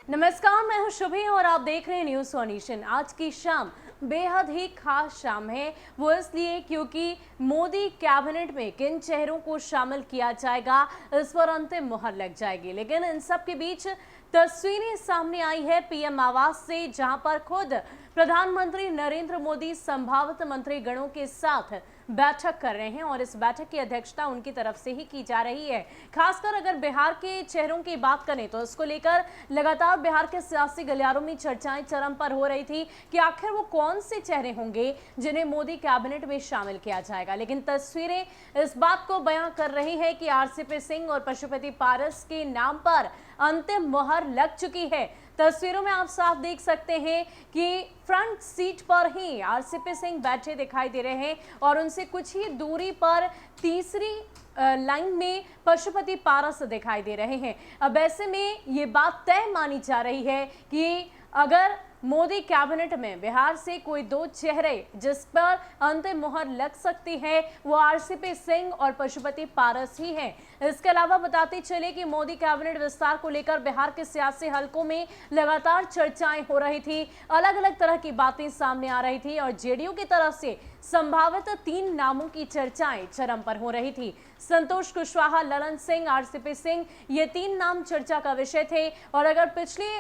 नमस्कार, मैं हूं शुभी और आप देख रहे हैं न्यूज़ वन नेशन। आज की शाम बेहद ही खास शाम है, वो इसलिए क्योंकि मोदी कैबिनेट में किन चेहरों को शामिल किया जाएगा, इस पर अंतिम मुहर लग जाएगी। लेकिन इन सब के बीच तस्वीरें सामने आई है पीएम आवास से, जहां पर खुद प्रधानमंत्री नरेंद्र मोदी संभावित मंत्रीगणों के साथ बैठक कर रहे हैं और इस बैठक की अध्यक्षता उनकी तरफ से ही की जा रही है। खासकर अगर बिहार के चेहरों की बात करें तो इसको लेकर लगातार बिहार के सियासी गलियारों में चर्चाएं चरम पर हो रही थी कि आखिर वो कौन से चेहरे होंगे जिन्हें मोदी कैबिनेट में शामिल किया जाएगा। लेकिन तस्वीरें इस बात को बयां कर रही है कि आरसीपी सिंह और पशुपति पारस के नाम पर अंतिम मुहर लग चुकी है। तस्वीरों में आप साफ देख सकते हैं कि फ्रंट सीट पर ही आरसीपी सिंह बैठे दिखाई दे रहे हैं और उनसे कुछ ही दूरी पर तीसरी लाइन में पशुपति पारस दिखाई दे रहे हैं। अब ऐसे में ये बात तय मानी जा रही है कि अगर मोदी कैबिनेट में बिहार से कोई दो चेहरे जिस पर अंतिम मुहर लग सकती है वो आरसीपी सिंह और पशुपति पारस ही हैं। इसके अलावा बताते चले कि मोदी कैबिनेट विस्तार को लेकर बिहार के सियासी हलकों में लगातार चर्चाएं हो रही थी, अलग अलग तरह की बातें सामने आ रही थी और जेडीयू की तरफ से संभावित 3 नामों की चर्चाएं चरम पर हो रही थी। संतोष कुशवाहा, ललन सिंह, आरसीपी सिंह, ये 3 नाम चर्चा का विषय थे। और अगर पिछले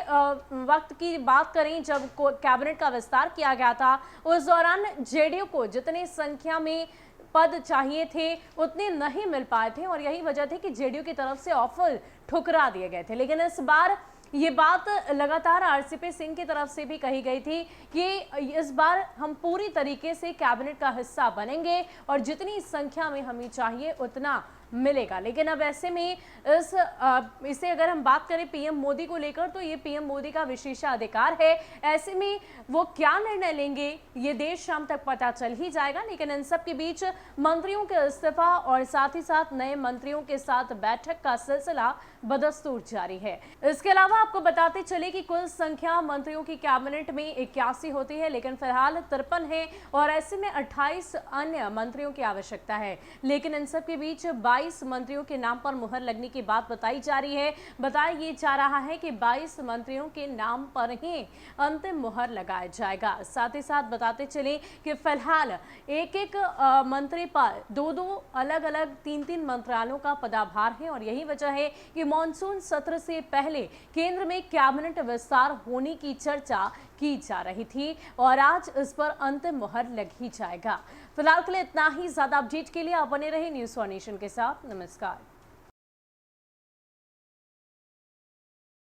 वक्त की बात करें जब कैबिनेट का विस्तार किया गया था, उस दौरान जेडीयू को जितनी संख्या में पद चाहिए थे उतने नहीं मिल पाए थे और यही वजह थी कि जेडीयू की तरफ से ऑफर ठुकरा दिए गए थे। लेकिन इस बार ये बात लगातार आरसीपी सिंह की तरफ से भी कही गई थी कि इस बार हम पूरी तरीके से कैबिनेट का हिस्सा बनेंगे और जितनी संख्या में हमें चाहिए उतना मिलेगा। लेकिन अब ऐसे में इसे अगर हम बात करें पीएम मोदी को लेकर तो ये पीएम मोदी का विशेषाधिकार है। ऐसे में वो क्या निर्णय लेंगे ये देर शाम तक पता चल ही जाएगा। लेकिन इन सब के बीच मंत्रियों के इस्तीफा और साथ ही साथ नए मंत्रियों के साथ बैठक का सिलसिला बदस्तूर जारी है। इसके अलावा आपको बताते चले कि कुल संख्या मंत्रियों की कैबिनेट में 81 होती है, लेकिन फिलहाल 53 है और ऐसे में 28 अन्य मंत्रियों की आवश्यकता है। लेकिन इन सब के बीच 22 मंत्रियों के नाम पर मुहर लगने की बात बताई जा रही है। बताया ये जा रहा है कि 22 मंत्रियों के नाम पर ही अंतिम मुहर लगाया जाएगा। साथ ही साथ बताते चले कि फिलहाल एक मंत्री पर 2-2 अलग-अलग 3-3 मंत्रालयों का पदभार है और यही वजह है कि मॉनसून सत्र से पहले केंद्र में कैबिनेट विस्तार होने की चर्चा की जा रही थी और आज इस पर अंतिम मुहर लग ही जाएगा। फिलहाल के लिए इतना ही। ज्यादा अपडेट के लिए आप बने रहे न्यूज़ वन नेशन के साथ। नमस्कार।